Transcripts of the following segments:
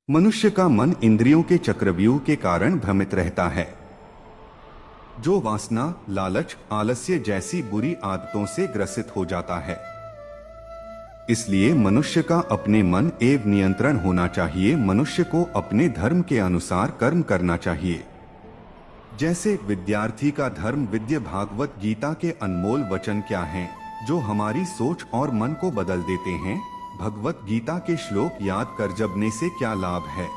मनुष्य का मन इंद्रियों के चक्रव्यूह के कारण भ्रमित रहता है, जो वासना, लालच, आलस्य जैसी बुरी आदतों से ग्रसित हो जाता है। इसलिए मनुष्य का अपने मन एवं नियंत्रण होना चाहिए। मनुष्य को अपने धर्म के अनुसार कर्म करना चाहिए। जैसे विद्यार्थी का धर्म विद्या। भागवत गीता के अनमोल वचन क्या हैं, जो हमारी सोच और मन को बदल देते हैं। भगवत गीता के श्लोक याद कर जपने से क्या लाभ है।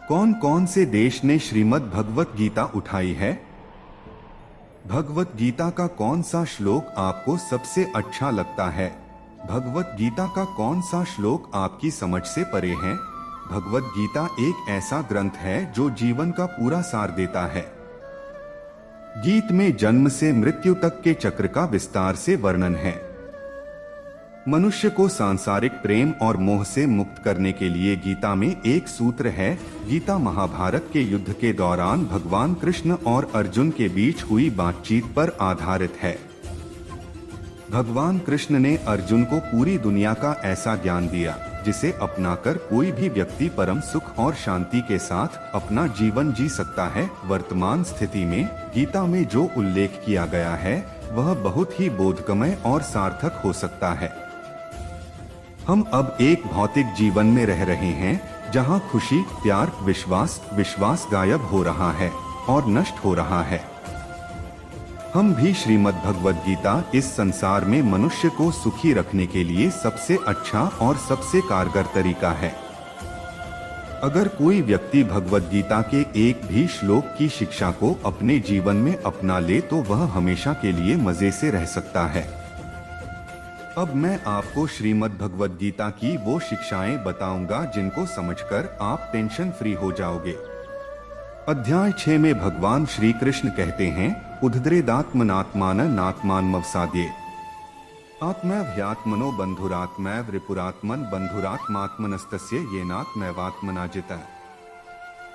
कौन कौन से देश ने श्रीमद् भगवत गीता उठाई है। भगवत गीता का कौन सा श्लोक आपको सबसे अच्छा लगता है। भगवत गीता का कौन सा श्लोक आपकी समझ से परे है। भगवत गीता एक ऐसा ग्रंथ है जो जीवन का पूरा सार देता है। गीत में जन्म से मृत्यु तक के चक्र का विस्तार से वर्णन है। मनुष्य को सांसारिक प्रेम और मोह से मुक्त करने के लिए गीता में एक सूत्र है। गीता महाभारत के युद्ध के दौरान भगवान कृष्ण और अर्जुन के बीच हुई बातचीत पर आधारित है। भगवान कृष्ण ने अर्जुन को पूरी दुनिया का ऐसा ज्ञान दिया जिसे अपनाकर कोई भी व्यक्ति परम सुख और शांति के साथ अपना जीवन जी सकता है। वर्तमान स्थिति में गीता में जो उल्लेख किया गया है वह बहुत ही बोधगम्य और सार्थक हो सकता है। हम अब एक भौतिक जीवन में रह रहे हैं जहां खुशी, प्यार, विश्वास गायब हो रहा है और नष्ट हो रहा है। हम भी श्रीमद् भगवद गीता इस संसार में मनुष्य को सुखी रखने के लिए सबसे अच्छा और सबसे कारगर तरीका है। अगर कोई व्यक्ति भगवद गीता के एक भी श्लोक की शिक्षा को अपने जीवन में अपना ले तो वह हमेशा के लिए मजे से रह सकता है। अब मैं आपको श्रीमद् भगवद गीता की वो शिक्षाएं बताऊंगा जिनको समझकर आप टेंशन फ्री हो जाओगे। अध्याय 6 में भगवान श्री कृष्ण कहते हैं, उद्धरेदात्मनात्मान नात्मानमवसाद्ये आत्मैव्ह्यात्मनो बंधुरात्मैव रिपुरात्मन बंधुरात्मात्मनस्तस्य येनात्मैवात्मना जितः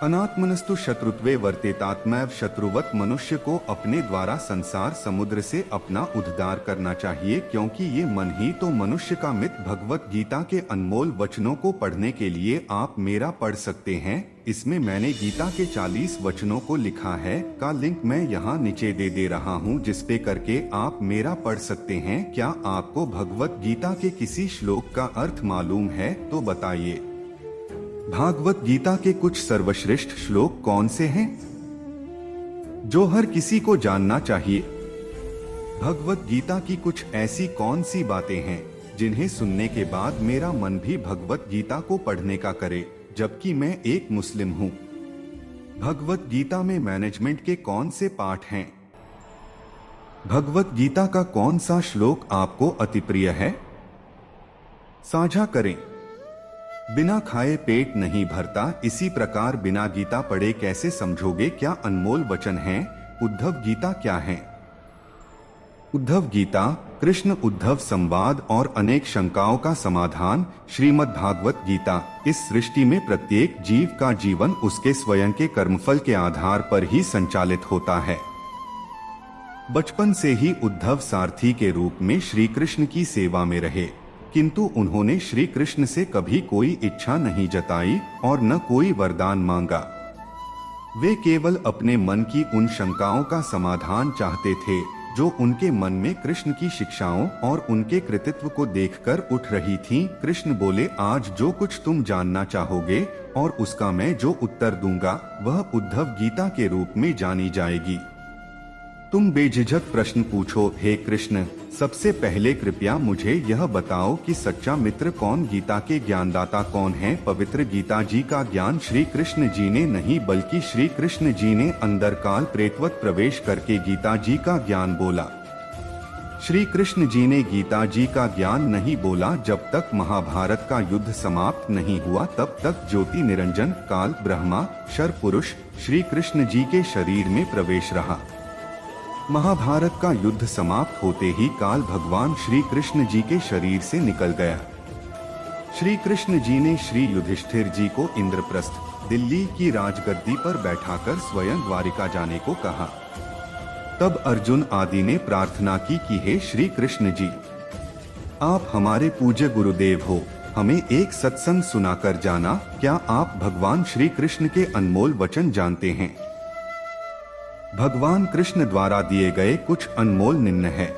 अनात्मनस्तु शत्रुत्वे वर्तेतात्मैव शत्रुवत। मनुष्य को अपने द्वारा संसार समुद्र से अपना उद्धार करना चाहिए, क्योंकि ये मन ही तो मनुष्य का मित्र। भगवत गीता के अनमोल वचनों को पढ़ने के लिए आप मेरा पढ़ सकते हैं। इसमें मैंने गीता के 40 वचनों को लिखा है, का लिंक मैं यहाँ नीचे दे रहा हूँ, जिसपे करके आप मेरा पढ़ सकते हैं। क्या आपको भगवत गीता के किसी श्लोक का अर्थ मालूम है तो बताइए। भागवत गीता के कुछ सर्वश्रेष्ठ श्लोक कौन से हैं जो हर किसी को जानना चाहिए। भगवत गीता की कुछ ऐसी कौन सी बातें हैं जिन्हें सुनने के बाद मेरा मन भी भगवत गीता को पढ़ने का करे, जबकि मैं एक मुस्लिम हूँ। भगवत गीता में मैनेजमेंट के कौन से पाठ हैं। भगवत गीता का कौन सा श्लोक आपको अति प्रिय है, साझा करें। बिना खाए पेट नहीं भरता, इसी प्रकार बिना गीता पढ़े कैसे समझोगे क्या अनमोल वचन हैं। उद्धव गीता क्या है। उद्धव गीता कृष्ण उद्धव संवाद और अनेक शंकाओं का समाधान। श्रीमद् भागवत गीता इस सृष्टि में प्रत्येक जीव का जीवन उसके स्वयं के कर्मफल के आधार पर ही संचालित होता है। बचपन से ही उद्धव सारथी के रूप में श्री कृष्ण की सेवा में रहे, किंतु उन्होंने श्री कृष्ण से कभी कोई इच्छा नहीं जताई और न कोई वरदान मांगा। वे केवल अपने मन की उन शंकाओं का समाधान चाहते थे जो उनके मन में कृष्ण की शिक्षाओं और उनके कृतित्व को देखकर उठ रही थीं। कृष्ण बोले, आज जो कुछ तुम जानना चाहोगे और उसका मैं जो उत्तर दूंगा वह उद्धव गीता के रूप में जानी जाएगी। तुम बेझिझक प्रश्न पूछो। हे कृष्ण, सबसे पहले कृपया मुझे यह बताओ कि सच्चा मित्र कौन, गीता के ज्ञानदाता कौन है। पवित्र गीता जी का ज्ञान श्री कृष्ण जी ने नहीं बल्कि श्री कृष्ण जी ने अंदर काल प्रेतवत प्रवेश करके गीता जी का ज्ञान बोला। श्री कृष्ण जी ने गीता जी का ज्ञान नहीं बोला जब तक महाभारत का युद्ध समाप्त नहीं हुआ, तब तक ज्योति निरंजन काल ब्रह्मा शर पुरुष श्री कृष्ण जी के शरीर में प्रवेश रहा। महाभारत का युद्ध समाप्त होते ही काल भगवान श्री कृष्ण जी के शरीर से निकल गया। श्री कृष्ण जी ने श्री युधिष्ठिर जी को इंद्रप्रस्थ दिल्ली की राजगद्दी पर बैठाकर स्वयं द्वारिका जाने को कहा। तब अर्जुन आदि ने प्रार्थना की कि हे श्री कृष्ण जी, आप हमारे पूज्य गुरुदेव हो, हमें एक सत्संग सुनाकर जाना। क्या आप भगवान श्री कृष्ण के अनमोल वचन जानते हैं? भगवान कृष्ण द्वारा दिए गए कुछ अनमोल निर्णय है।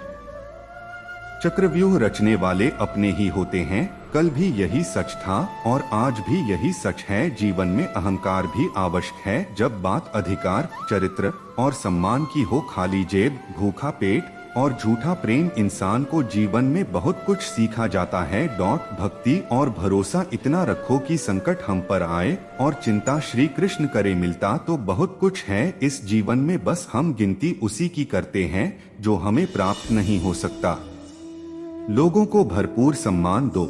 चक्रव्यूह रचने वाले अपने ही होते हैं। कल भी यही सच था और आज भी यही सच है। जीवन में अहंकार भी आवश्यक है। जब बात अधिकार, चरित्र और सम्मान की हो, खाली जेब, भूखा पेट और झूठा प्रेम इंसान को जीवन में बहुत कुछ सीखा जाता है। भक्ति और भरोसा इतना रखो कि संकट हम पर आए और चिंता श्री कृष्ण करे। मिलता तो बहुत कुछ है इस जीवन में, बस हम गिनती उसी की करते हैं जो हमें प्राप्त नहीं हो सकता। लोगों को भरपूर सम्मान दो,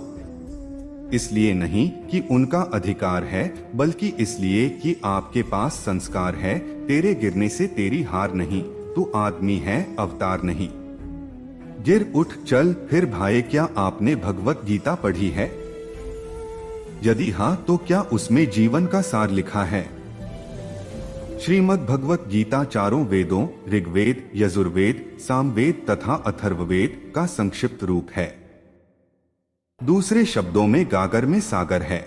इसलिए नहीं कि उनका अधिकार है, बल्कि इसलिए कि आपके पास संस्कार है। तेरे गिरने से तेरी हार नहीं, तू आदमी है, अवतार नहीं। गिर उठ चल फिर भाई। क्या आपने भगवत गीता पढ़ी है? यदि हाँ तो क्या उसमें जीवन का सार लिखा है? श्रीमद् भगवत गीता चारों वेदों ऋग्वेद, यजुर्वेद, सामवेद तथा अथर्ववेद का संक्षिप्त रूप है। दूसरे शब्दों में गागर में सागर है।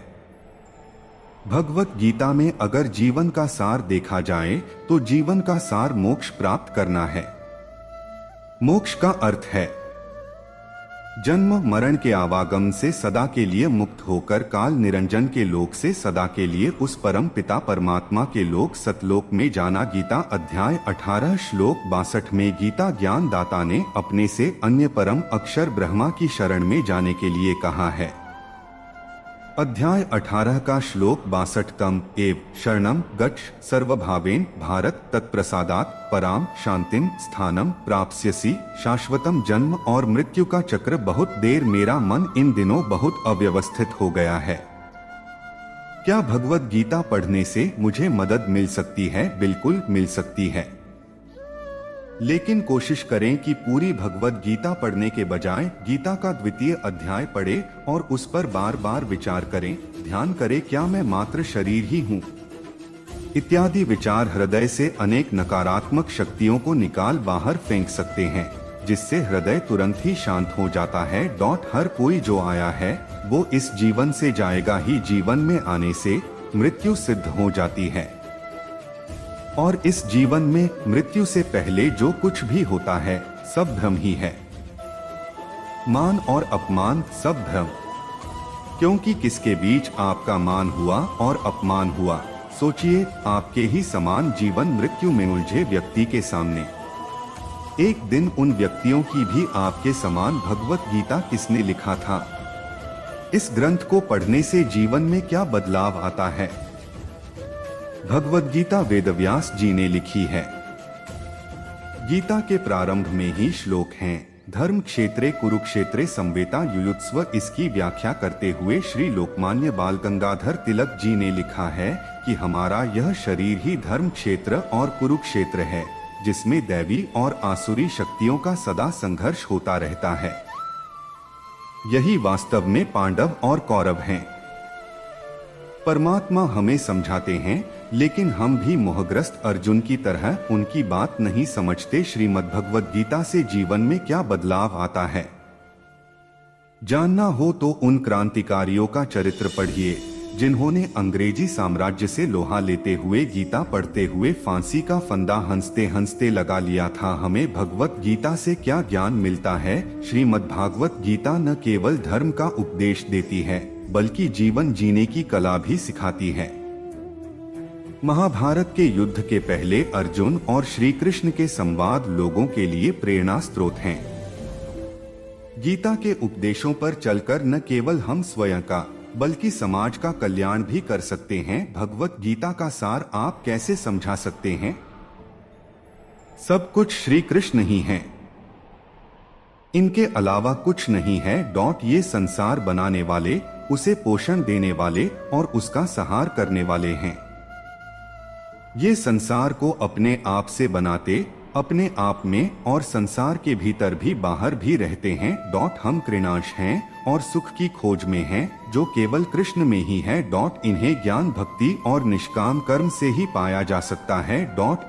भगवत गीता में अगर जीवन का सार देखा जाए तो जीवन का सार मोक्ष प्राप्त करना है। मोक्ष का अर्थ है जन्म मरण के आवागम से सदा के लिए मुक्त होकर काल निरंजन के लोक से सदा के लिए उस परम पिता परमात्मा के लोक सतलोक में जाना। गीता अध्याय 18 श्लोक 62 में गीता ज्ञान दाता ने अपने से अन्य परम अक्षर ब्रह्मा की शरण में जाने के लिए कहा है। अध्याय 18 का श्लोक 62 तम एव शरणम गच्छ सर्वभावेन भारत तत्प्रसादात् पराम शांतिम स्थानम प्राप्स्यसि। शाश्वतम जन्म और मृत्यु का चक्र। बहुत देर मेरा मन इन दिनों बहुत अव्यवस्थित हो गया है। क्या भगवत गीता पढ़ने से मुझे मदद मिल सकती है? बिल्कुल मिल सकती है, लेकिन कोशिश करें कि पूरी भगवत गीता पढ़ने के बजाय गीता का द्वितीय अध्याय पढ़े और उस पर बार बार विचार करें, ध्यान करें, क्या मैं मात्र शरीर ही हूँ इत्यादि विचार हृदय से अनेक नकारात्मक शक्तियों को निकाल बाहर फेंक सकते हैं, जिससे हृदय तुरंत ही शांत हो जाता है। हर कोई जो आया है वो इस जीवन से जाएगा ही। जीवन में आने से मृत्यु सिद्ध हो जाती है और इस जीवन में मृत्यु से पहले जो कुछ भी होता है सब भ्रम ही है। मान और अपमान सब भ्रम, क्योंकि किसके बीच आपका मान हुआ और अपमान हुआ? सोचिए, आपके ही समान जीवन मृत्यु में उलझे व्यक्ति के सामने। एक दिन उन व्यक्तियों की भी आपके समान भगवत गीता किसने लिखा था? इस ग्रंथ को पढ़ने से जीवन में क्या बदलाव आता है? भगवत गीता वेदव्यास जी ने लिखी है। गीता के प्रारंभ में ही श्लोक हैं, धर्म क्षेत्रे कुरुक्षेत्रे संवेता युयुत्स्व। इसकी व्याख्या करते हुए श्री लोकमान्य बाल गंगाधर तिलक जी ने लिखा है कि हमारा यह शरीर ही धर्म क्षेत्र और कुरुक्षेत्र है, जिसमें दैवी और आसुरी शक्तियों का सदा संघर्ष होता रहता है। यही वास्तव में पांडव और कौरव हैं। परमात्मा हमें समझाते हैं, लेकिन हम भी मोहग्रस्त अर्जुन की तरह उनकी बात नहीं समझते। श्रीमद् भगवत गीता से जीवन में क्या बदलाव आता है जानना हो तो उन क्रांतिकारियों का चरित्र पढ़िए जिन्होंने अंग्रेजी साम्राज्य से लोहा लेते हुए गीता पढ़ते हुए फांसी का फंदा हंसते हंसते लगा लिया था। हमें भगवत गीता से क्या ज्ञान मिलता है? श्रीमद् भागवत गीता न केवल धर्म का उपदेश देती है, बल्कि जीवन जीने की कला भी सिखाती है। महाभारत के युद्ध के पहले अर्जुन और श्री कृष्ण के संवाद लोगों के लिए प्रेरणा स्रोत हैं। गीता के उपदेशों पर चलकर न केवल हम स्वयं का बल्कि समाज का कल्याण भी कर सकते हैं। भगवत गीता का सार आप कैसे समझा सकते हैं? सब कुछ श्री कृष्ण ही हैं, इनके अलावा कुछ नहीं है। ये संसार बनाने वाले, उसे पोषण देने वाले और उसका सहार करने वाले हैं। ये संसार को अपने आप से बनाते, अपने आप में और संसार के भीतर भी बाहर भी रहते हैं। हम कृणांश हैं और सुख की खोज में हैं, जो केवल कृष्ण में ही है। इन्हें ज्ञान, भक्ति और निष्काम कर्म से ही पाया जा सकता है।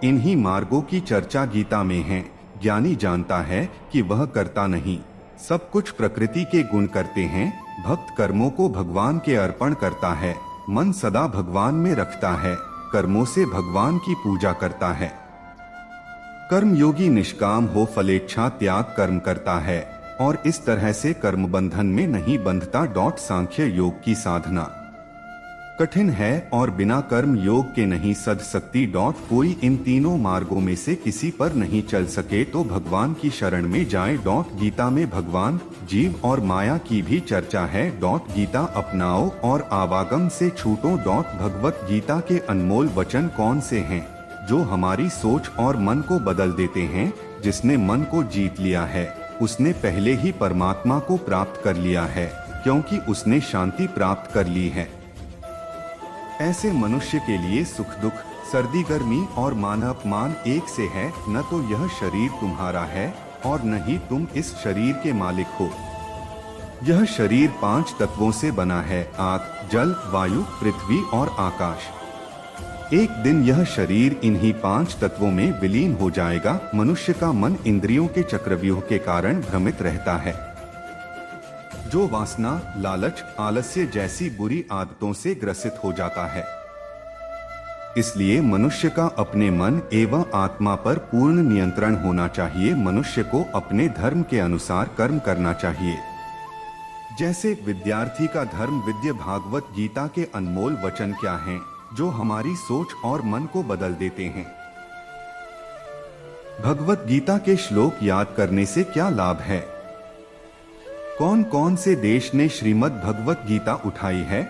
इन्हीं मार्गों की चर्चा गीता में है। ज्ञानी जानता है कि वह करता नहीं, सब कुछ प्रकृति के गुण करते हैं, भक्त कर्मों को भगवान के अर्पण करता है, मन सदा भगवान में रखता है, कर्मों से भगवान की पूजा करता है। कर्म योगी निष्काम हो फलेच्छा त्याग कर्म करता है और इस तरह से कर्म बंधन में नहीं बंधता। सांख्य योग की साधना कठिन है और बिना कर्म योग के नहीं सध सकती। कोई इन तीनों मार्गों में से किसी पर नहीं चल सके तो भगवान की शरण में जाए। गीता में भगवान, जीव और माया की भी चर्चा है। गीता अपनाओ और आवागम से छूटो। भगवत गीता के अनमोल वचन कौन से हैं जो हमारी सोच और मन को बदल देते हैं। जिसने मन को जीत लिया है उसने पहले ही परमात्मा को प्राप्त कर लिया है, क्योंकि उसने शांति प्राप्त कर ली है। ऐसे मनुष्य के लिए सुख दुख, सर्दी गर्मी और मान अपमान एक से है। न तो यह शरीर तुम्हारा है और न ही तुम इस शरीर के मालिक हो। यह शरीर 5 तत्वों से बना है, आग, जल, वायु, पृथ्वी और आकाश। एक दिन यह शरीर इन्हीं 5 तत्वों में विलीन हो जाएगा। मनुष्य का मन इंद्रियों के चक्रव्यूह के कारण भ्रमित रहता है, जो वासना, लालच, आलस्य जैसी बुरी आदतों से ग्रसित हो जाता है। इसलिए मनुष्य का अपने मन एवं आत्मा पर पूर्ण नियंत्रण होना चाहिए। मनुष्य को अपने धर्म के अनुसार कर्म करना चाहिए। जैसे विद्यार्थी का धर्म विद्या। भागवत गीता के अनमोल वचन क्या हैं, जो हमारी सोच और मन को बदल देते हैं। भगवत गीता के श्लोक याद करने से क्या लाभ है? कौन कौन से देश ने श्रीमद् भगवत गीता उठाई है?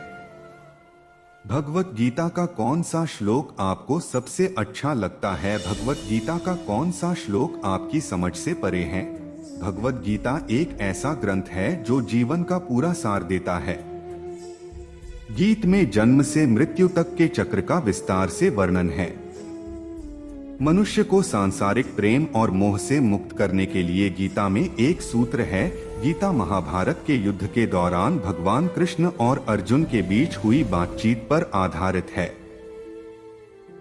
भगवत गीता का कौन सा श्लोक आपको सबसे अच्छा लगता है? भगवत गीता का कौन सा श्लोक आपकी समझ से परे है? भगवत गीता एक ऐसा ग्रंथ है जो जीवन का पूरा सार देता है। गीत में जन्म से मृत्यु तक के चक्र का विस्तार से वर्णन है। मनुष्य को सांसारिक प्रेम और मोह से मुक्त करने के लिए गीता में एक सूत्र है। गीता महाभारत के युद्ध के दौरान भगवान कृष्ण और अर्जुन के बीच हुई बातचीत पर आधारित है।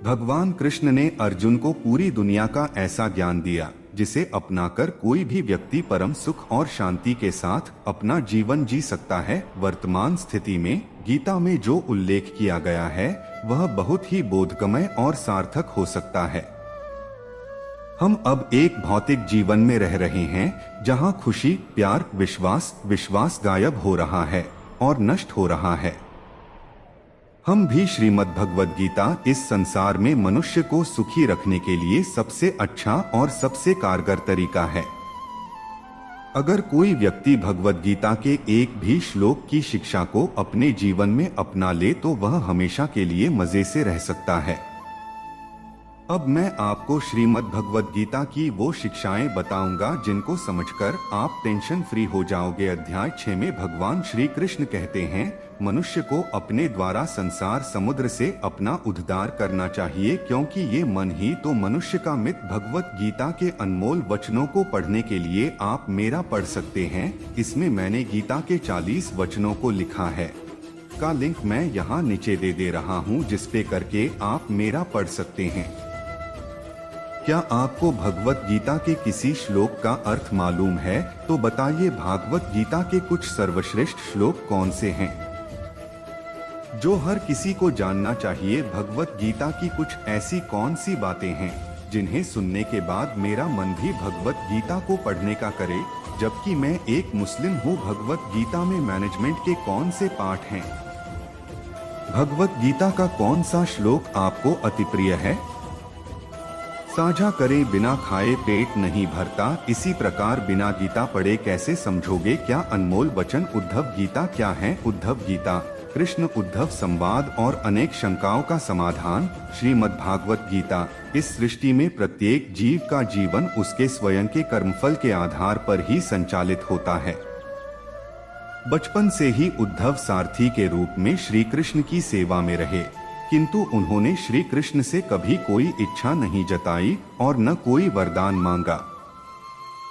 भगवान कृष्ण ने अर्जुन को पूरी दुनिया का ऐसा ज्ञान दिया जिसे अपनाकर कोई भी व्यक्ति परम सुख और शांति के साथ अपना जीवन जी सकता है। वर्तमान स्थिति में गीता में जो उल्लेख किया गया है वह बहुत ही बोधगम्य और सार्थक हो सकता है। हम अब एक भौतिक जीवन में रह रहे हैं जहां खुशी, प्यार, विश्वास गायब हो रहा है और नष्ट हो रहा है। हम भी श्रीमद् भगवद गीता इस संसार में मनुष्य को सुखी रखने के लिए सबसे अच्छा और सबसे कारगर तरीका है। अगर कोई व्यक्ति भगवद गीता के एक भी श्लोक की शिक्षा को अपने जीवन में अपना ले तो वह हमेशा के लिए मजे से रह सकता है। अब मैं आपको श्रीमद् भगवद गीता की वो शिक्षाएं बताऊंगा जिनको समझकर आप टेंशन फ्री हो जाओगे। अध्याय 6 में भगवान श्री कृष्ण कहते हैं, मनुष्य को अपने द्वारा संसार समुद्र से अपना उद्धार करना चाहिए, क्योंकि ये मन ही तो मनुष्य का मित्र। भगवत गीता के अनमोल वचनों को पढ़ने के लिए आप मेरा पढ़ सकते हैं। इसमें मैंने गीता के 40 वचनों को लिखा है, का लिंक मैं यहाँ नीचे दे रहा हूँ, जिसपे करके आप मेरा पढ़ सकते हैं। क्या आपको भगवत गीता के किसी श्लोक का अर्थ मालूम है? तो बताइए भागवत गीता के कुछ सर्वश्रेष्ठ श्लोक कौन से हैं जो हर किसी को जानना चाहिए? भगवत गीता की कुछ ऐसी कौन सी बातें हैं जिन्हें सुनने के बाद मेरा मन भी भगवत गीता को पढ़ने का करे, जबकि मैं एक मुस्लिम हूँ? भगवत गीता में मैनेजमेंट के कौन से पाठ हैं? भगवत गीता का कौन सा श्लोक आपको अति प्रिय है? साझा करे बिना खाए पेट नहीं भरता, इसी प्रकार बिना गीता पढ़े कैसे समझोगे क्या अनमोल वचन? उद्धव गीता क्या है? उद्धव गीता कृष्ण उद्धव संवाद और अनेक शंकाओं का समाधान। श्रीमद् भागवत गीता इस सृष्टि में प्रत्येक जीव का जीवन उसके स्वयं के कर्मफल के आधार पर ही संचालित होता है। बचपन से ही उद्धव सारथी के रूप में श्री कृष्ण की सेवा में रहे, किंतु उन्होंने श्री कृष्ण से कभी कोई इच्छा नहीं जताई और न कोई वरदान मांगा।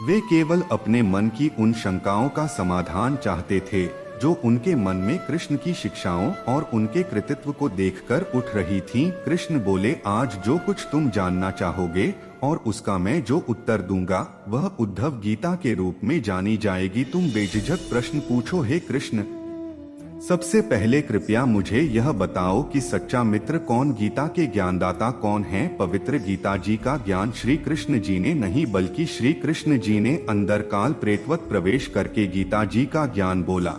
वे केवल अपने मन की उन शंकाओं का समाधान चाहते थे जो उनके मन में कृष्ण की शिक्षाओं और उनके कृतित्व को देखकर उठ रही थीं। कृष्ण बोले, आज जो कुछ तुम जानना चाहोगे और उसका मैं जो उत्तर दूंगा वह उद्धव गीता के रूप में जानी जाएगी। तुम बेझिझक प्रश्न पूछो। हे कृष्ण, सबसे पहले कृपया मुझे यह बताओ कि सच्चा मित्र कौन, गीता के ज्ञानदाता कौन है? पवित्र गीता जी का ज्ञान श्री कृष्ण जी ने नहीं बल्कि श्री कृष्ण जी ने अंदर काल प्रेतवत प्रवेश करके गीता जी का ज्ञान बोला।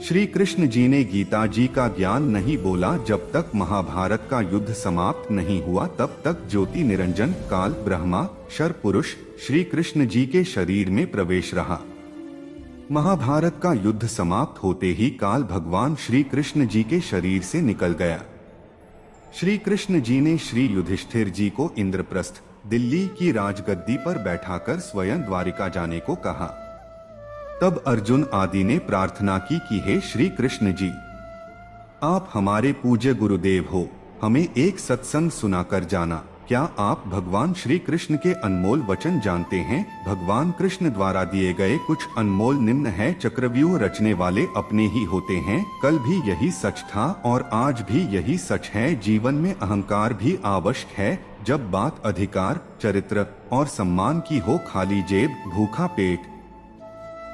श्री कृष्ण जी ने गीता जी का ज्ञान नहीं बोला। जब तक महाभारत का युद्ध समाप्त नहीं हुआ तब तक ज्योति निरंजन काल ब्रह्मा शर पुरुष श्री कृष्ण जी के शरीर में प्रवेश रहा। महाभारत का युद्ध समाप्त होते ही काल भगवान श्री कृष्ण जी के शरीर से निकल गया। श्री कृष्ण जी ने श्री युधिष्ठिर जी को इंद्रप्रस्थ दिल्ली की राजगद्दी पर बैठाकर स्वयं द्वारिका जाने को कहा। तब अर्जुन आदि ने प्रार्थना की कि हे श्री कृष्ण जी, आप हमारे पूज्य गुरुदेव हो, हमें एक सत्संग सुनाकर जाना। क्या आप भगवान श्री कृष्ण के अनमोल वचन जानते हैं? भगवान कृष्ण द्वारा दिए गए कुछ अनमोल निम्न है। चक्रव्यूह रचने वाले अपने ही होते हैं। कल भी यही सच था और आज भी यही सच है। जीवन में अहंकार भी आवश्यक है। जब बात अधिकार, चरित्र और सम्मान की हो, खाली जेब, भूखा पेट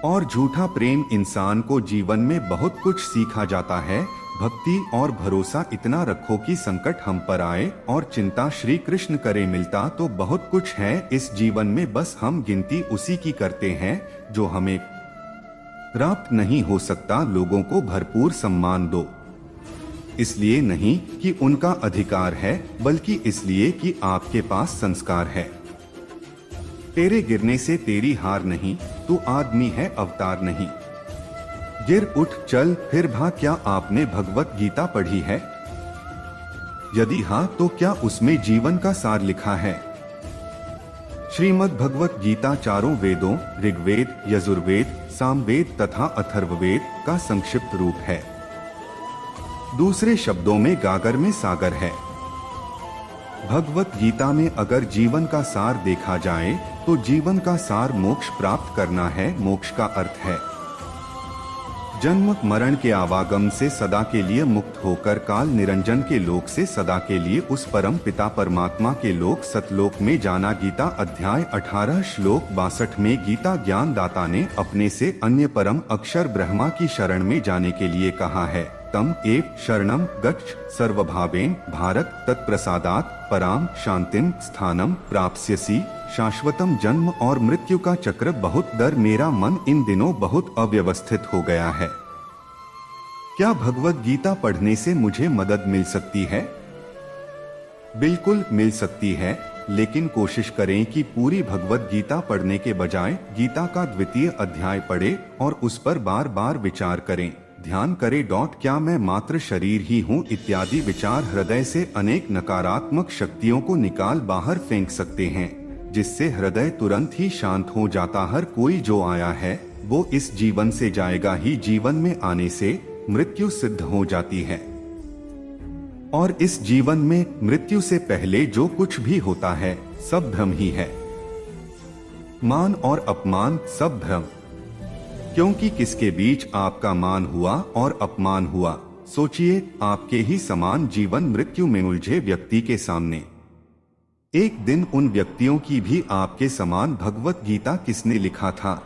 और झूठा प्रेम इंसान को जीवन में बहुत कुछ सीखा जाता है। भक्ति और भरोसा इतना रखो कि संकट हम पर आए और चिंता श्री कृष्ण करे। मिलता तो बहुत कुछ है इस जीवन में, बस हम गिनती उसी की करते हैं जो हमें प्राप्त नहीं हो सकता। लोगों को भरपूर सम्मान दो, इसलिए नहीं कि उनका अधिकार है बल्कि इसलिए कि आपके पास संस्कार है। तेरे गिरने से तेरी हार नहीं, तू आदमी है अवतार नहीं। गिर उठ चल फिर भाग। क्या आपने भगवत गीता पढ़ी है? यदि हाँ तो क्या उसमें जीवन का सार लिखा है? श्रीमद् भगवत गीता चारों वेदों ऋग्वेद, यजुर्वेद, सामवेद तथा अथर्ववेद का संक्षिप्त रूप है। दूसरे शब्दों में गागर में सागर है। भगवत गीता में अगर जीवन का सार देखा जाए तो जीवन का सार मोक्ष प्राप्त करना है। मोक्ष का अर्थ है जन्म मरण के आवागम से सदा के लिए मुक्त होकर काल निरंजन के लोक से सदा के लिए उस परम पिता परमात्मा के लोक सतलोक में जाना। गीता अध्याय 18 श्लोक 62 में गीता ज्ञान दाता ने अपने से अन्य परम अक्षर ब्रह्मा की शरण में जाने के लिए कहा है। तम एव शरणम गच्छ सर्वभावेन भारत तत्प्रसादात् पराम शांतिम स्थानम प्राप्स्यसि। शाश्वतम जन्म और मृत्यु का चक्र बहुत डर। मेरा मन इन दिनों बहुत अव्यवस्थित हो गया है। क्या भगवत गीता पढ़ने से मुझे मदद मिल सकती है? बिल्कुल मिल सकती है, लेकिन कोशिश करें कि पूरी भगवत गीता पढ़ने के बजाय गीता का द्वितीय अध्याय पढ़ें और उस पर बार बार विचार करें, ध्यान करें। क्या मैं मात्र शरीर ही हूँ इत्यादि विचार हृदय से अनेक नकारात्मक शक्तियों को निकाल बाहर फेंक सकते हैं, जिससे हृदय तुरंत ही शांत हो जाता। हर कोई जो आया है वो इस जीवन से जाएगा ही। जीवन में आने से मृत्यु सिद्ध हो जाती है और इस जीवन में मृत्यु से पहले जो कुछ भी होता है सब भ्रम ही है। मान और अपमान सब भ्रम, क्योंकि किसके बीच आपका मान हुआ और अपमान हुआ? सोचिए, आपके ही समान जीवन मृत्यु में उलझे व्यक्ति के सामने एक दिन उन व्यक्तियों की भी आपके समान भगवत गीता किसने लिखा था?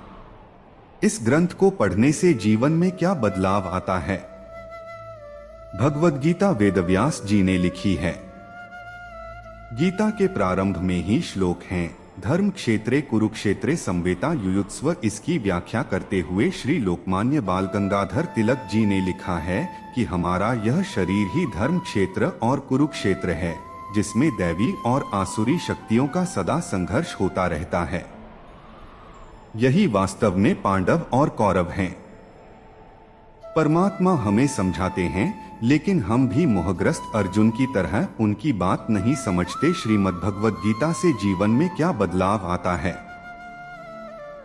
इस ग्रंथ को पढ़ने से जीवन में क्या बदलाव आता है? भगवत गीता वेदव्यास जी ने लिखी है। गीता के प्रारंभ में ही श्लोक हैं, धर्म क्षेत्रे कुरुक्षेत्रे संवेता युयुत्स्व। इसकी व्याख्या करते हुए श्री लोकमान्य बाल गंगाधर तिलक जी ने लिखा है कि हमारा यह शरीर ही धर्म क्षेत्र और कुरुक्षेत्र है, जिसमें दैवी और आसुरी शक्तियों का सदा संघर्ष होता रहता है। यही वास्तव में पांडव और कौरव हैं। परमात्मा हमें समझाते हैं, लेकिन हम भी मोहग्रस्त अर्जुन की तरह उनकी बात नहीं समझते। श्रीमद् भगवत गीता से जीवन में क्या बदलाव आता है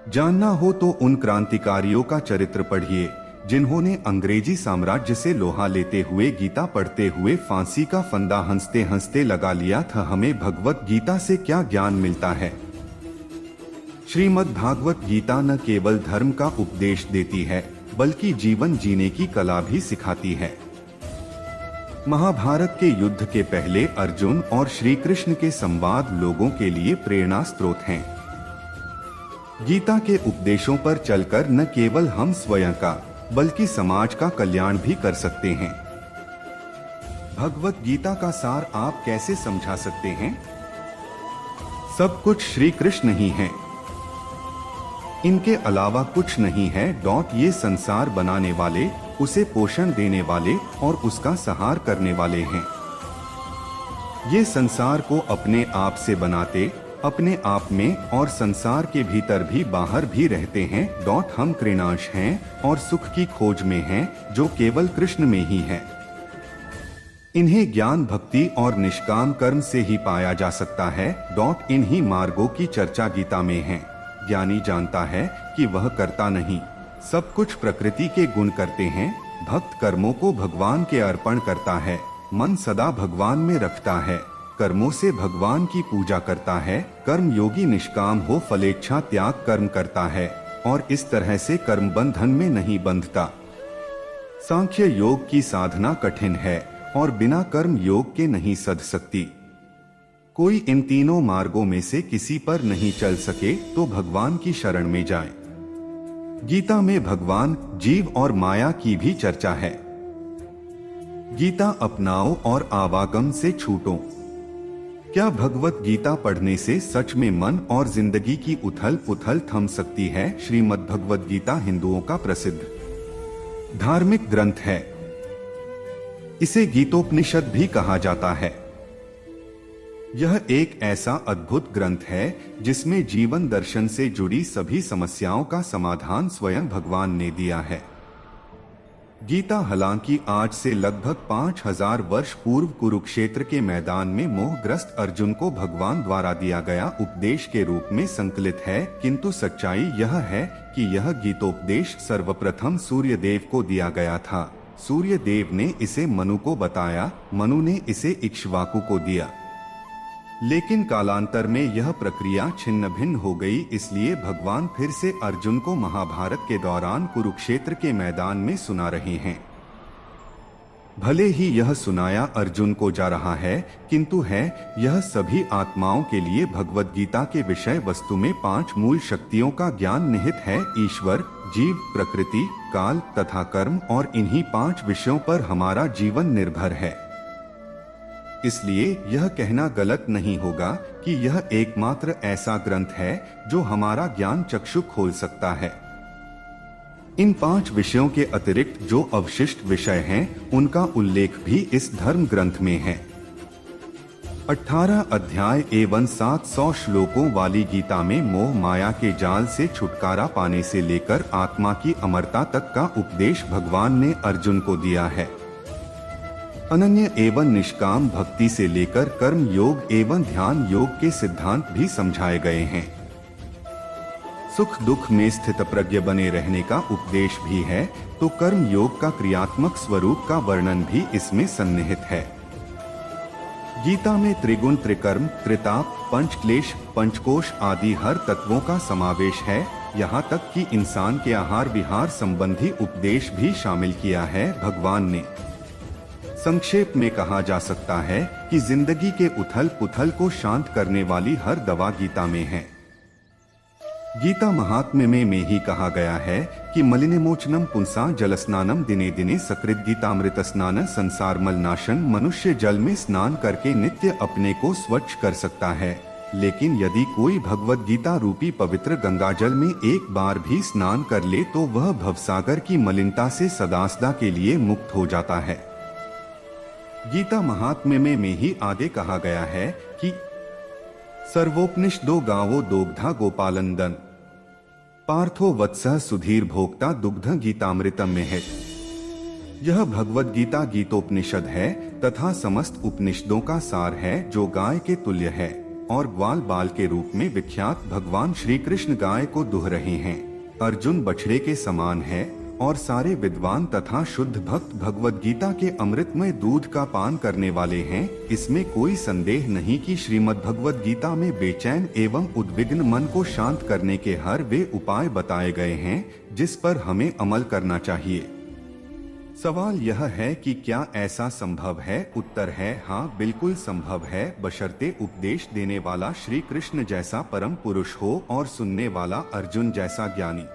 जानना हो तो उन क्रांतिकारियों का चरित्र पढ़िए जिन्होंने अंग्रेजी साम्राज्य से लोहा लेते हुए गीता पढ़ते हुए फांसी का फंदा हंसते हंसते लगा लिया था। हमें भगवत गीता से क्या ज्ञान मिलता है? श्रीमद् भागवत गीता न केवल धर्म का उपदेश देती है बल्कि जीवन जीने की कला भी सिखाती है। महाभारत के युद्ध के पहले अर्जुन और श्री कृष्ण के संवाद लोगों के लिए प्रेरणा स्रोत हैं। गीता के उपदेशों पर चलकर न केवल हम स्वयं का बल्कि समाज का कल्याण भी कर सकते हैं। भगवत गीता का सार आप कैसे समझा सकते हैं? सब कुछ श्री कृष्ण ही है, इनके अलावा कुछ नहीं है। ये संसार बनाने वाले, उसे पोषण देने वाले और उसका सहार करने वाले हैं। ये संसार को अपने आप से बनाते, अपने आप में और संसार के भीतर भी बाहर भी रहते हैं। हम कृणांश हैं और सुख की खोज में हैं, जो केवल कृष्ण में ही है। इन्हें ज्ञान, भक्ति और निष्काम कर्म से ही पाया जा सकता है। इन्हीं मार्गों की चर्चा गीता में है। ज्ञानी जानता है कि वह करता नहीं, सब कुछ प्रकृति के गुण करते हैं। भक्त कर्मों को भगवान के अर्पण करता है, मन सदा भगवान में रखता है, कर्मों से भगवान की पूजा करता है। कर्म योगी निष्काम हो फलेच्छा त्याग कर्म करता है और इस तरह से कर्म बंधन में नहीं बंधता। सांख्य योग की साधना कठिन है और बिना कर्म योग के नहीं सध सकती। कोई इन तीनों मार्गों में से किसी पर नहीं चल सके तो भगवान की शरण में जाए। गीता में भगवान, जीव और माया की भी चर्चा है। गीता अपनाओ और आवागम से छूटो। क्या भगवत गीता पढ़ने से सच में मन और जिंदगी की उथल पुथल थम सकती है? श्रीमद् भगवत गीता हिंदुओं का प्रसिद्ध धार्मिक ग्रंथ है। इसे गीतोपनिषद भी कहा जाता है। यह एक ऐसा अद्भुत ग्रंथ है जिसमें जीवन दर्शन से जुड़ी सभी समस्याओं का समाधान स्वयं भगवान ने दिया है। गीता हालांकि आज से लगभग 5000 वर्ष पूर्व कुरुक्षेत्र के मैदान में मोहग्रस्त अर्जुन को भगवान द्वारा दिया गया उपदेश के रूप में संकलित है, किंतु सच्चाई यह है कि यह गीतोपदेश सर्वप्रथम सूर्यदेव को दिया गया था। सूर्यदेव ने इसे मनु को बताया, मनु ने इसे इक्ष्वाकु को दिया। लेकिन कालांतर में यह प्रक्रिया छिन्न भिन्न हो गई, इसलिए भगवान फिर से अर्जुन को महाभारत के दौरान कुरुक्षेत्र के मैदान में सुना रहे हैं। भले ही यह सुनाया अर्जुन को जा रहा है, किंतु है यह सभी आत्माओं के लिए। भगवद गीता के विषय वस्तु में 5 मूल शक्तियों का ज्ञान निहित है: ईश्वर, जीव, प्रकृति, काल तथा कर्म। और इन्हीं 5 विषयों पर हमारा जीवन निर्भर है। इसलिए यह कहना गलत नहीं होगा कि यह एकमात्र ऐसा ग्रंथ है जो हमारा ज्ञान चक्षु खोल सकता है। इन 5 विषयों के अतिरिक्त जो अवशिष्ट विषय हैं, उनका उल्लेख भी इस धर्म ग्रंथ में है। 18 अध्याय एवं 700 श्लोकों वाली गीता में मोह माया के जाल से छुटकारा पाने से लेकर आत्मा की अमरता तक का उपदेश भगवान ने अर्जुन को दिया है। अनन्य एवं निष्काम भक्ति से लेकर कर्म योग एवं ध्यान योग के सिद्धांत भी समझाए गए हैं। सुख दुख में स्थित प्रज्ञ बने रहने का उपदेश भी है, तो कर्म योग का क्रियात्मक स्वरूप का वर्णन भी इसमें सन्निहित है। गीता में त्रिगुण, त्रिकर्म, त्रिताप, पंचक्लेश, पंचकोश आदि हर तत्वों का समावेश है। यहाँ तक कि इंसान के आहार विहार संबंधी उपदेश भी शामिल किया है भगवान ने। संक्षेप में कहा जा सकता है कि जिंदगी के उथल पुथल को शांत करने वाली हर दवा गीता में है। गीता महात्म्य में ही कहा गया है कि मलिनेमोचनम पुंसा जलस्नानम दिने दिने सकृत गीतामृत स्नान। संसार मलनाशन मनुष्य जल में स्नान करके नित्य अपने को स्वच्छ कर सकता है, लेकिन यदि कोई भगवद गीता रूपी पवित्र गंगाजल में एक बार भी स्नान कर ले तो वह भवसागर की मलिनता से सदासदा के लिए मुक्त हो जाता है। गीता महात्म्य में ही आगे कहा गया है कि सर्वोपनिषदो गावो दोग्धा गोपालंदन पार्थो वत्सः सुधीर भोक्ता दुग्ध गीतामृतम में है। यह भगवद गीता गीतोपनिषद है तथा समस्त उपनिषदों का सार है, जो गाय के तुल्य है और ग्वाल बाल के रूप में विख्यात भगवान श्री कृष्ण गाय को दुह रहे हैं। अर्जुन बछड़े के समान है और सारे विद्वान तथा शुद्ध भक्त भगवद गीता के अमृतमय दूध का पान करने वाले हैं। इसमें कोई संदेह नहीं कि श्रीमद् भगवद गीता में बेचैन एवं उद्विग्न मन को शांत करने के हर वे उपाय बताए गए हैं जिस पर हमें अमल करना चाहिए। सवाल यह है कि क्या ऐसा संभव है? उत्तर है हाँ, बिल्कुल संभव है, बशर्ते उपदेश देने वाला श्री कृष्ण जैसा परम पुरुष हो और सुनने वाला अर्जुन जैसा ज्ञानी।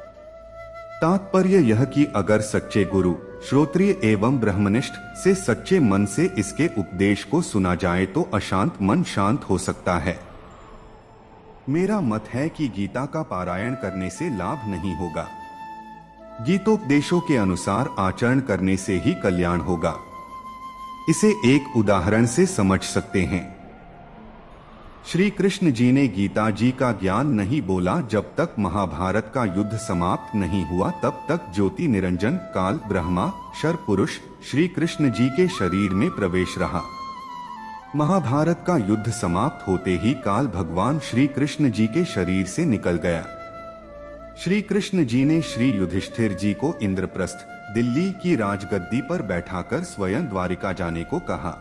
तात्पर्य यह कि अगर सच्चे गुरु, श्रोत्रिय एवं ब्रह्मनिष्ठ से सच्चे मन से इसके उपदेश को सुना जाए तो अशांत मन शांत हो सकता है। मेरा मत है कि गीता का पारायण करने से लाभ नहीं होगा। गीतोपदेशों के अनुसार आचरण करने से ही कल्याण होगा। इसे एक उदाहरण से समझ सकते हैं। श्री कृष्ण जी ने गीता जी का ज्ञान नहीं बोला जब तक महाभारत का युद्ध समाप्त नहीं हुआ, तब तक ज्योति निरंजन काल ब्रह्मा शर पुरुष श्री कृष्ण जी के शरीर में प्रवेश रहा। महाभारत का युद्ध समाप्त होते ही काल भगवान श्री कृष्ण जी के शरीर से निकल गया। श्री कृष्ण जी ने श्री युधिष्ठिर जी को इंद्रप्रस्थ दिल्ली की राजगद्दी पर बैठाकर स्वयं द्वारिका जाने को कहा।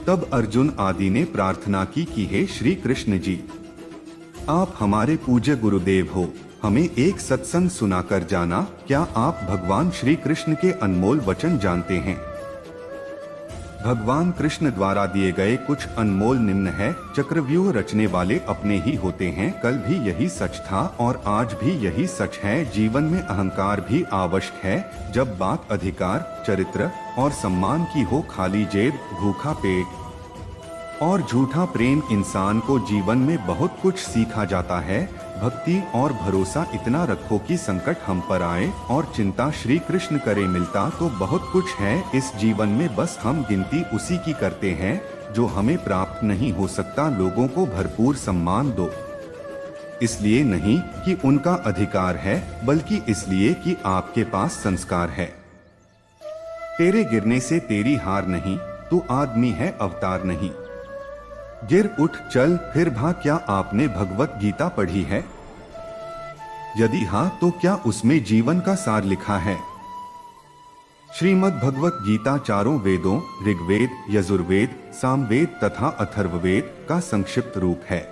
तब अर्जुन आदि ने प्रार्थना की कि हे श्री कृष्ण जी, आप हमारे पूज्य गुरुदेव हो, हमें एक सत्संग सुनाकर जाना। क्या आप भगवान श्री कृष्ण के अनमोल वचन जानते हैं? भगवान कृष्ण द्वारा दिए गए कुछ अनमोल निम्न है। चक्रव्यूह रचने वाले अपने ही होते हैं। कल भी यही सच था और आज भी यही सच है। जीवन में अहंकार भी आवश्यक है। जब बात अधिकार, चरित्र और सम्मान की हो, खाली जेब, भूखा पेट और झूठा प्रेम इंसान को जीवन में बहुत कुछ सीखा जाता है। भक्ति और भरोसा इतना रखो कि संकट हम पर आए और चिंता श्री कृष्ण करे, मिलता तो बहुत कुछ है इस जीवन में, बस हम गिनती उसी की करते हैं जो हमें प्राप्त नहीं हो सकता। लोगों को भरपूर सम्मान दो, इसलिए नहीं कि उनका अधिकार है, बल्कि इसलिए कि आपके पास संस्कार है। तेरे गिरने से तेरी हार नहीं, तू आदमी है अवतार नहीं। गिर उठ चल फिर भाग। क्या आपने भगवत गीता पढ़ी है? यदि हाँ तो क्या उसमें जीवन का सार लिखा है? श्रीमद् भगवत गीता चारों वेदों ऋग्वेद, यजुर्वेद, सामवेद तथा अथर्ववेद का संक्षिप्त रूप है।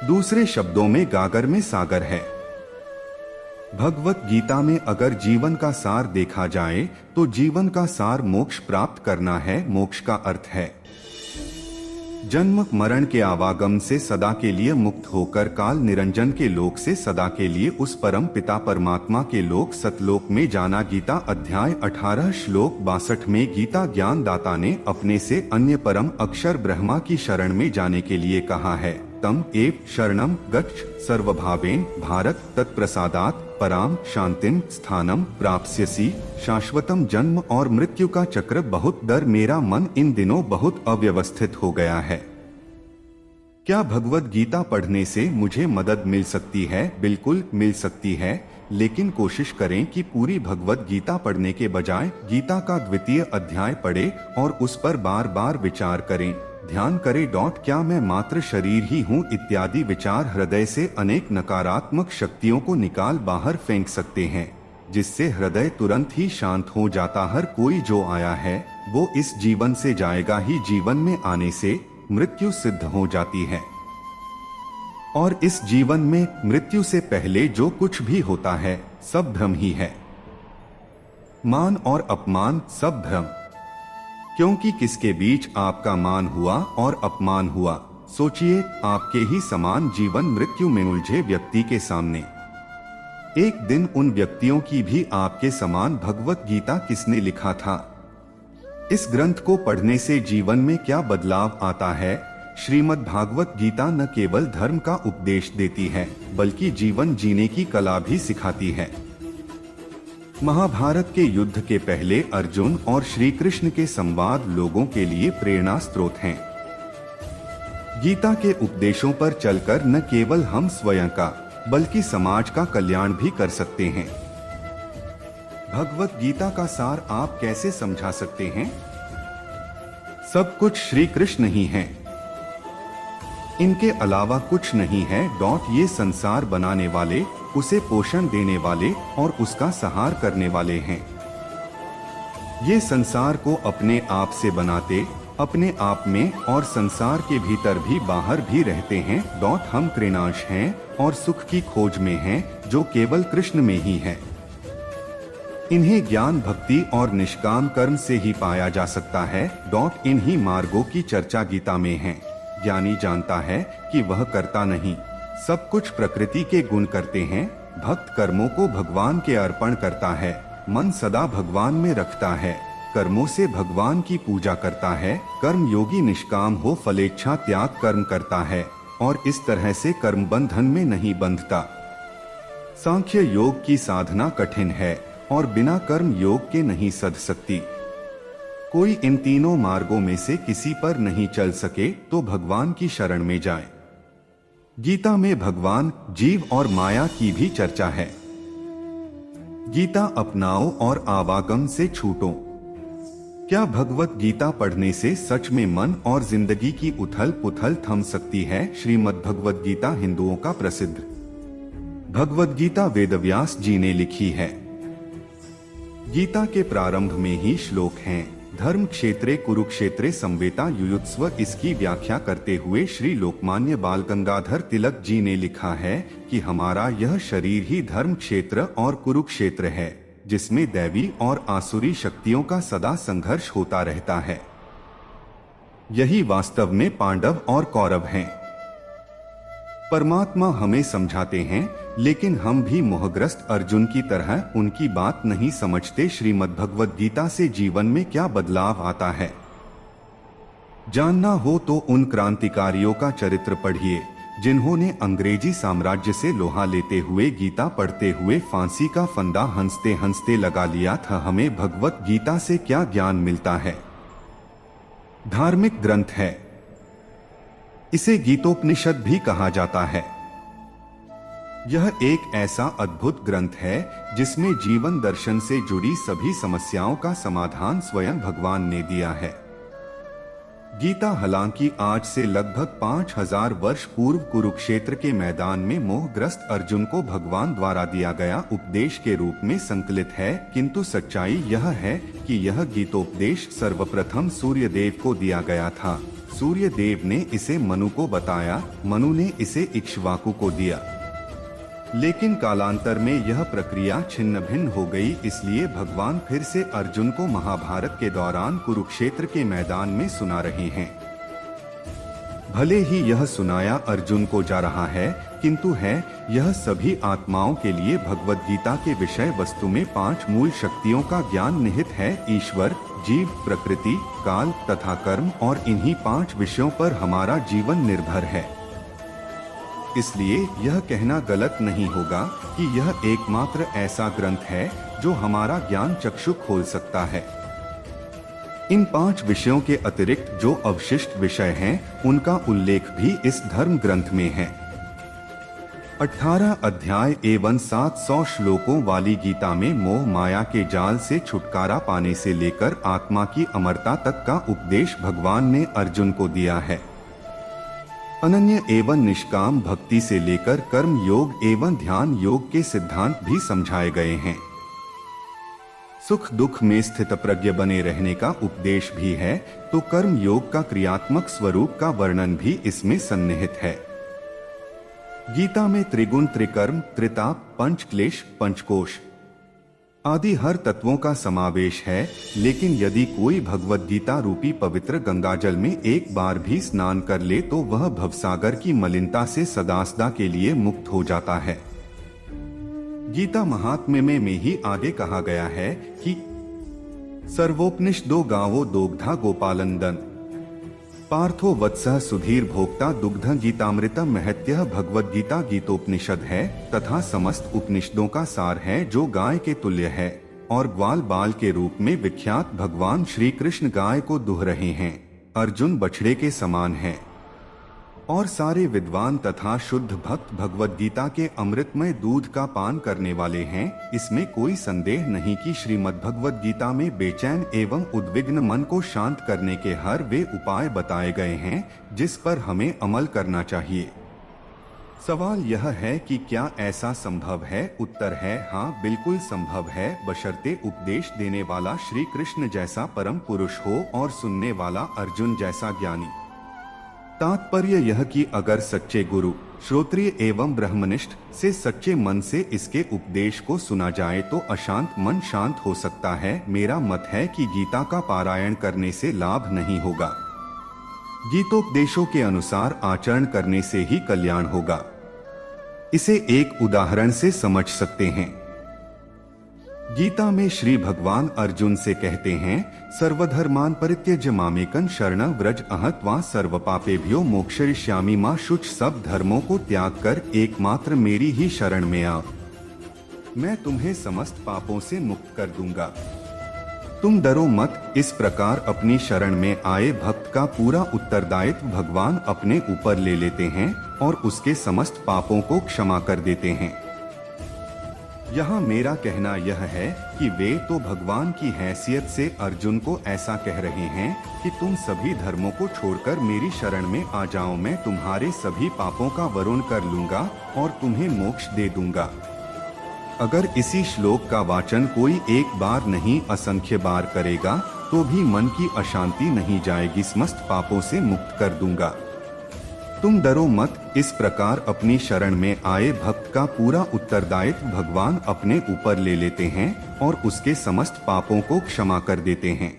दूसरे शब्दों में गागर में सागर है। भगवत गीता में अगर जीवन का सार देखा जाए तो जीवन का सार मोक्ष प्राप्त करना है। मोक्ष का अर्थ है जन्म मरण के आवागम से सदा के लिए मुक्त होकर काल निरंजन के लोक से सदा के लिए उस परम पिता परमात्मा के लोक सतलोक में जाना। गीता अध्याय 18 श्लोक 62 में गीता ज्ञान दाता ने अपने से अन्य परम अक्षर ब्रह्मा की शरण में जाने के लिए कहा है। तम एव शरणम गच्छ सर्वभावेन भारत तत्प्रसादात् पराम शांतिम स्थानम प्राप्स्यसि। शाश्वतम जन्म और मृत्यु का चक्र बहुत डर। मेरा मन इन दिनों बहुत अव्यवस्थित हो गया है। क्या भगवत गीता पढ़ने से मुझे मदद मिल सकती है? बिल्कुल मिल सकती है, लेकिन कोशिश करें कि पूरी भगवत गीता पढ़ने के बजाय गीता का द्वितीय अध्याय पढ़ें और उस पर बार बार विचार करें, ध्यान करें। क्या मैं मात्र शरीर ही हूँ इत्यादि विचार हृदय से अनेक नकारात्मक शक्तियों को निकाल बाहर फेंक सकते हैं, जिससे हृदय तुरंत ही शांत हो जाता। हर कोई जो आया है वो इस जीवन से जाएगा ही। जीवन में आने से मृत्यु सिद्ध हो जाती है और इस जीवन में मृत्यु से पहले जो कुछ भी होता है सब भ्रम ही है। मान और अपमान सब भ्रम, क्योंकि किसके बीच आपका मान हुआ और अपमान हुआ? सोचिए, आपके ही समान जीवन मृत्यु में उलझे व्यक्ति के सामने एक दिन उन व्यक्तियों की भी आपके समान भगवत गीता किसने लिखा था? इस ग्रंथ को पढ़ने से जीवन में क्या बदलाव आता है? श्रीमद् भागवत गीता न केवल धर्म का उपदेश देती है, बल्कि जीवन जीने की कला भी सिखाती है। महाभारत के युद्ध के पहले अर्जुन और श्री कृष्ण के संवाद लोगों के लिए प्रेरणा स्रोत हैं। गीता के उपदेशों पर चलकर न केवल हम स्वयं का बल्कि समाज का कल्याण भी कर सकते हैं। भगवत गीता का सार आप कैसे समझा सकते हैं? सब कुछ श्री कृष्ण ही हैं। इनके अलावा कुछ नहीं है। ये संसार बनाने वाले, उसे पोषण देने वाले और उसका सहार करने वाले हैं। ये संसार को अपने आप से बनाते, अपने आप में और संसार के भीतर भी बाहर भी रहते हैं। हम कृणांश हैं और सुख की खोज में हैं, जो केवल कृष्ण में ही है। इन्हें ज्ञान, भक्ति और निष्काम कर्म से ही पाया जा सकता है। इन्हीं मार्गों की चर्चा गीता में है। ज्ञानी जानता है कि वह करता नहीं, सब कुछ प्रकृति के गुण करते हैं, भक्त कर्मों को भगवान के अर्पण करता है, मन सदा भगवान में रखता है, कर्मों से भगवान की पूजा करता है, कर्म योगी निष्काम हो फलेच्छा त्याग कर्म करता है और इस तरह से कर्म बंधन में नहीं बंधता। सांख्य योग की साधना कठिन है और बिना कर्म योग के नहीं सध सकती। कोई इन तीनों मार्गों में से किसी पर नहीं चल सके तो भगवान की शरण में जाए। गीता में भगवान, जीव और माया की भी चर्चा है। गीता अपनाओ और आवागम से छूटो। क्या भगवत गीता पढ़ने से सच में मन और जिंदगी की उथल पुथल थम सकती है? श्रीमद् भगवत गीता हिंदुओं का प्रसिद्ध। भगवत गीता वेदव्यास जी ने लिखी है। गीता के प्रारंभ में ही श्लोक हैं, धर्म क्षेत्रे कुरुक्षेत्रे संवेता युयुत्स्व। इसकी व्याख्या करते हुए श्री लोकमान्य बाल गंगाधर तिलक जी ने लिखा है कि हमारा यह शरीर ही धर्म क्षेत्र और कुरुक्षेत्र है, जिसमें दैवी और आसुरी शक्तियों का सदा संघर्ष होता रहता है। यही वास्तव में पांडव और कौरव हैं। परमात्मा हमें समझाते हैं, लेकिन हम भी मोहग्रस्त अर्जुन की तरह उनकी बात नहीं समझते। श्रीमद् भगवत गीता से जीवन में क्या बदलाव आता है, जानना हो तो उन क्रांतिकारियों का चरित्र पढ़िए जिन्होंने अंग्रेजी साम्राज्य से लोहा लेते हुए गीता पढ़ते हुए फांसी का फंदा हंसते हंसते लगा लिया था। हमें भगवत गीता से क्या ज्ञान मिलता है? धार्मिक ग्रंथ है, इसे गीतोपनिषद भी कहा जाता है। यह एक ऐसा अद्भुत ग्रंथ है जिसमें जीवन दर्शन से जुड़ी सभी समस्याओं का समाधान स्वयं भगवान ने दिया है। गीता हालांकि आज से लगभग 5000 वर्ष पूर्व कुरुक्षेत्र के मैदान में मोहग्रस्त अर्जुन को भगवान द्वारा दिया गया उपदेश के रूप में संकलित है, किंतु सच्चाई यह है कि यह गीतोपदेश सर्वप्रथम सूर्यदेव को दिया गया था। सूर्यदेव ने इसे मनु को बताया, मनु ने इसे इक्ष्वाकु को दिया। लेकिन कालांतर में यह प्रक्रिया छिन्न भिन्न हो गई, इसलिए भगवान फिर से अर्जुन को महाभारत के दौरान कुरुक्षेत्र के मैदान में सुना रहे हैं। भले ही यह सुनाया अर्जुन को जा रहा है, किंतु है यह सभी आत्माओं के लिए। भगवद गीता के विषय वस्तु में 5 मूल शक्तियों का ज्ञान निहित है, ईश्वर, जीव, प्रकृति, काल तथा कर्म, और इन्हीं 5 विषयों पर हमारा जीवन निर्भर है। इसलिए यह कहना गलत नहीं होगा कि यह एकमात्र ऐसा ग्रंथ है जो हमारा ज्ञान चक्षु खोल सकता है। इन 5 विषयों के अतिरिक्त जो अवशिष्ट विषय हैं, उनका उल्लेख भी इस धर्म ग्रंथ में है। 18 अध्याय एवं 700 श्लोकों वाली गीता में मोह माया के जाल से छुटकारा पाने से लेकर आत्मा की अमरता तक का उपदेश भगवान ने अर्जुन को दिया है। अनन्य एवं निष्काम भक्ति से लेकर कर्म योग एवं ध्यान योग के सिद्धांत भी समझाए गए हैं। सुख दुख में स्थित प्रज्ञ बने रहने का उपदेश भी है, तो कर्म योग का क्रियात्मक स्वरूप का वर्णन भी इसमें सन्निहित है। गीता में त्रिगुण, त्रिकर्म, त्रिताप, पंचक्लेश, पंचकोश आदि हर तत्वों का समावेश है, लेकिन यदि कोई भगवद गीता रूपी पवित्र गंगाजल में एक बार भी स्नान कर ले तो वह भवसागर की मलिनता से सदासदा के लिए मुक्त हो जाता है। गीता महात्म्य में ही आगे कहा गया है कि सर्वोपनिषदो गावो दोग्धा गोपालंदन पार्थो वत्सः सुधीर भोक्ता दुग्ध गीतामृतम महत्यः। भगवद गीता गीतोपनिषद है तथा समस्त उपनिषदों का सार है, जो गाय के तुल्य है और ग्वाल बाल के रूप में विख्यात भगवान श्री कृष्ण गाय को दुह रहे हैं, अर्जुन बछड़े के समान है और सारे विद्वान तथा शुद्ध भक्त भगवद गीता के अमृतमय दूध का पान करने वाले हैं। इसमें कोई संदेह नहीं कि श्रीमद् भगवद गीता में बेचैन एवं उद्विग्न मन को शांत करने के हर वे उपाय बताए गए हैं जिस पर हमें अमल करना चाहिए। सवाल यह है कि क्या ऐसा संभव है? उत्तर है हाँ, बिल्कुल संभव है, बशर्ते उपदेश देने वाला श्री कृष्ण जैसा परम पुरुष हो और सुनने वाला अर्जुन जैसा ज्ञानी। तात्पर्य यह कि अगर सच्चे गुरु, श्रोत्रिय एवं ब्रह्मनिष्ठ से सच्चे मन से इसके उपदेश को सुना जाए तो अशांत मन शांत हो सकता है। मेरा मत है कि गीता का पारायण करने से लाभ नहीं होगा, गीतोपदेशों के अनुसार आचरण करने से ही कल्याण होगा। इसे एक उदाहरण से समझ सकते हैं। गीता में श्री भगवान अर्जुन से कहते हैं, सर्वधर्मान परित्यज्य मामेकं शरणं व्रज अहत्वा सर्व पापेभ्यो मोक्षयिष्यामि मां शुच। सब धर्मों को त्याग कर एकमात्र मेरी ही शरण में आ, मैं तुम्हें समस्त पापों से मुक्त कर दूंगा। तुम डरो मत। इस प्रकार अपनी शरण में आए भक्त का पूरा उत्तरदायित्व भगवान अपने ऊपर ले लेते हैं और उसके समस्त पापों को क्षमा कर देते हैं। यहाँ मेरा कहना यह है कि वे तो भगवान की हैसियत से अर्जुन को ऐसा कह रहे हैं कि तुम सभी धर्मों को छोड़कर मेरी शरण में आ जाओ, मैं तुम्हारे सभी पापों का वरुण कर लूंगा और तुम्हें मोक्ष दे दूंगा। अगर इसी श्लोक का वाचन कोई एक बार नहीं असंख्य बार करेगा तो भी मन की अशांति नहीं जाएगी, समस्त पापों से मुक्त कर दूंगा। तुम डरो मत। इस प्रकार अपनी शरण में आए भक्त का पूरा उत्तरदायित्व भगवान अपने ऊपर ले लेते हैं और उसके समस्त पापों को क्षमा कर देते हैं।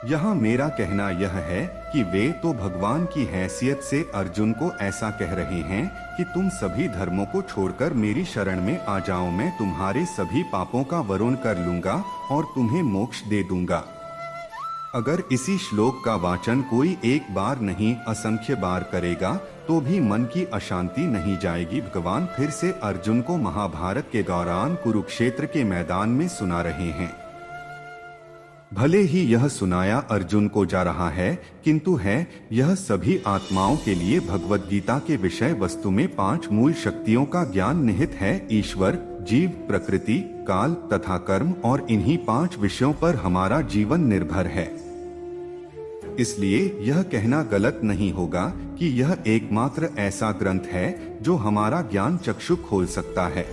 यहाँ मेरा कहना यह है कि वे तो भगवान की हैसियत से अर्जुन को ऐसा कह रहे हैं कि तुम सभी धर्मों को छोड़कर मेरी शरण में आ जाओ, मैं तुम्हारे सभी पापों का वरुण कर लूंगा और तुम्हें मोक्ष दे दूंगा। अगर इसी श्लोक का वाचन कोई एक बार नहीं असंख्य बार करेगा तो भी मन की अशांति नहीं जाएगी। भगवान फिर से अर्जुन को महाभारत के दौरान कुरुक्षेत्र के मैदान में सुना रहे हैं। भले ही यह सुनाया अर्जुन को जा रहा है, किंतु है यह सभी आत्माओं के लिए। भगवद गीता के विषय वस्तु में 5 मूल शक्तियों का ज्ञान निहित है, ईश्वर, जीव, प्रकृति, काल तथा कर्म, और इन्हीं 5 विषयों पर हमारा जीवन निर्भर है। इसलिए यह कहना गलत नहीं होगा कि यह एकमात्र ऐसा ग्रंथ है जो हमारा ज्ञान चक्षु खोल सकता है।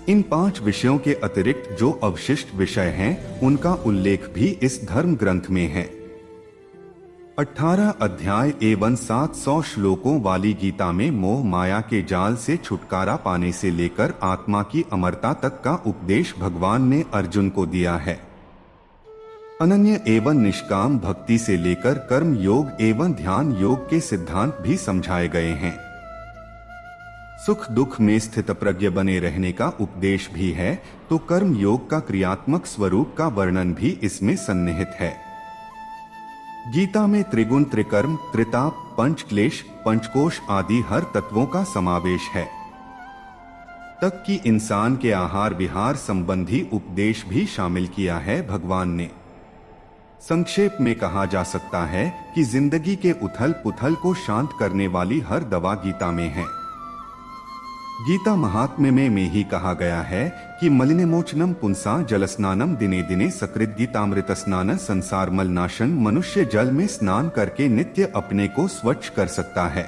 इन 5 विषयों के अतिरिक्त जो अवशिष्ट विषय हैं, उनका उल्लेख भी इस धर्म ग्रंथ में है। 18 अध्याय एवं 700 श्लोकों वाली गीता में मोह माया के जाल से छुटकारा पाने से लेकर आत्मा की अमरता तक का उपदेश भगवान ने अर्जुन को दिया है। अनन्य एवं निष्काम भक्ति से लेकर कर्म योग एवं ध्यान योग के सिद्धांत भी समझाए गए हैं। सुख दुख में स्थित प्रज्ञ बने रहने का उपदेश भी है, तो कर्म योग का क्रियात्मक स्वरूप का वर्णन भी इसमें सन्निहित है। गीता में त्रिगुण, त्रिकर्म, त्रिताप, पंचक्लेश, पंचकोश आदि हर तत्वों का समावेश है। तक कि इंसान के आहार विहार संबंधी उपदेश भी शामिल किया है भगवान ने। संक्षेप में कहा जा सकता है कि जिंदगी के उथल पुथल को शांत करने वाली हर दवा गीता में है। गीता महात्म्य में ही कहा गया है कि मलिनेमोचनम पुंसा जलस्नानम दिने दिने सकृत गीतामृत स्नान संसार मलनाशन। मनुष्य जल में स्नान करके नित्य अपने को स्वच्छ कर सकता है।